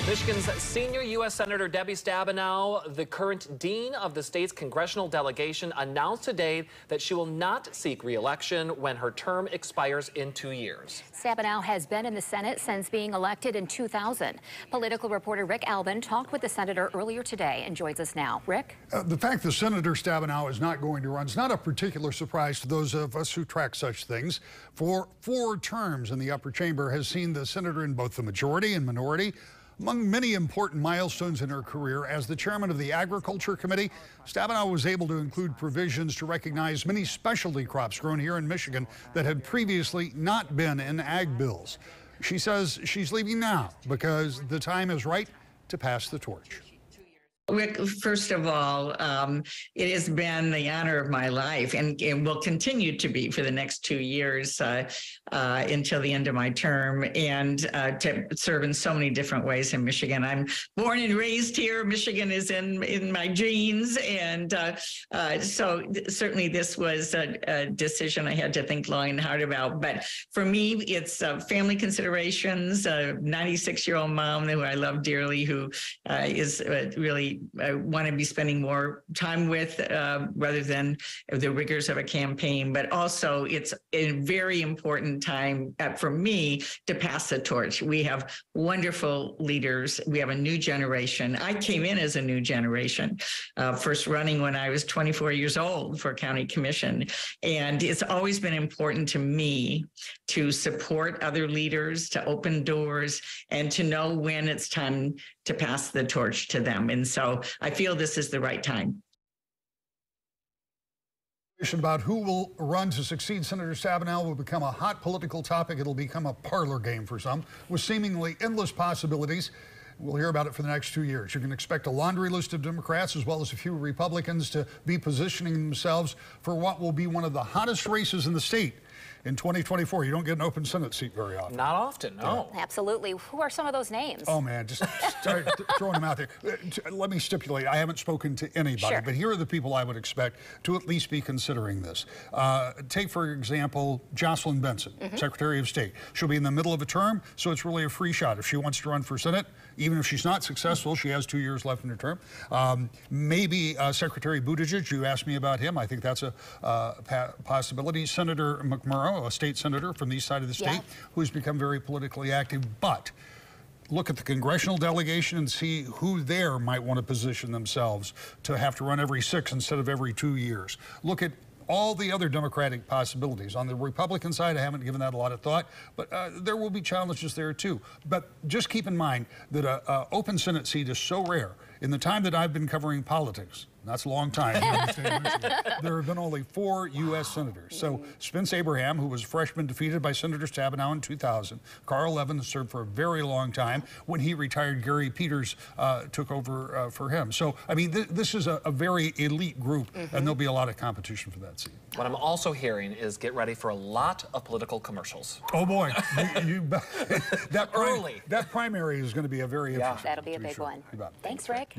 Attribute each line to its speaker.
Speaker 1: Michigan's senior U.S. Senator Debbie Stabenow, the current dean of the state's congressional delegation, announced today that she will not seek re-election when her term expires in 2 years.
Speaker 2: Stabenow has been in the Senate since being elected in 2000. Political reporter Rick Albin talked with the senator earlier today and joins us now. Rick?
Speaker 3: The fact that Senator Stabenow is not going to run is not a particular surprise to those of us who track such things. For 4 terms in the upper chamber has seen the senator in both the majority and minority. Among many important milestones in her career as the chairman of the Agriculture Committee, Stabenow was able to include provisions to recognize many specialty crops grown here in Michigan that had previously not been in ag bills. She says she's leaving now because the time is right to pass the torch.
Speaker 4: Rick, first of all, it has been the honor of my life and will continue to be for the next 2 years until the end of my term, and to serve in so many different ways in Michigan. I'm born and raised here. Michigan is in my genes, and so certainly this was a decision I had to think long and hard about. But for me, it's family considerations, a 96-year-old mom who I love dearly, who is really I want to be spending more time with rather than the rigors of a campaign. But also it's a very important time for me to pass the torch. We have wonderful leaders. We have a new generation. I came in as a new generation, first running when I was 24 years old for county commission. And it's always been important to me to support other leaders, to open doors, and to know when it's time to pass the torch to them. And so I feel this is the right time.
Speaker 3: About who will run to succeed Senator Stabenow will become a hot political topic. It'll become a parlor game for some, with seemingly endless possibilities. We'll hear about it for the next 2 years. You can expect a laundry list of Democrats as well as a few Republicans to be positioning themselves for what will be one of the hottest races in the state in 2024. You don't get an open Senate seat very often.
Speaker 1: Not often, no.
Speaker 2: Yeah. Absolutely. Who are some of those names?
Speaker 3: Oh, man, just start throwing them out there. Let me stipulate, I haven't spoken to anybody,
Speaker 2: sure,
Speaker 3: but here are the people I would expect to at least be considering this. Take, for example, Jocelyn Benson, Secretary of State. She'll be in the middle of a term, so it's really a free shot. If she wants to run for Senate, even if she's not successful, she has 2 years left in her term. Maybe Secretary Buttigieg, you asked me about him. I think that's a possibility. Senator McMurrow, a state senator from the east side of the state, who's become very politically active. But look at the congressional delegation and see who there might want to position themselves to have to run every 6 instead of every 2 years. Look at all the other Democratic possibilities. On the Republican side, I haven't given that a lot of thought, but there will be challenges there too. But just keep in mind that an open Senate seat is so rare. In the time that I've been covering politics, that's a long time, there have been only 4 U.S. senators. So Spence Abraham, who was a freshman, defeated by Senator Stabenow in 2000. Carl Evans served for a very long time. When he retired, Gary Peters took over for him. So, I mean, this is a very elite group, and there'll be a lot of competition for that seat.
Speaker 1: What I'm also hearing is get ready for a lot of political commercials.
Speaker 3: Oh, boy. That primary is going to be a very interesting.
Speaker 2: That'll be a big one. Thanks, Rick.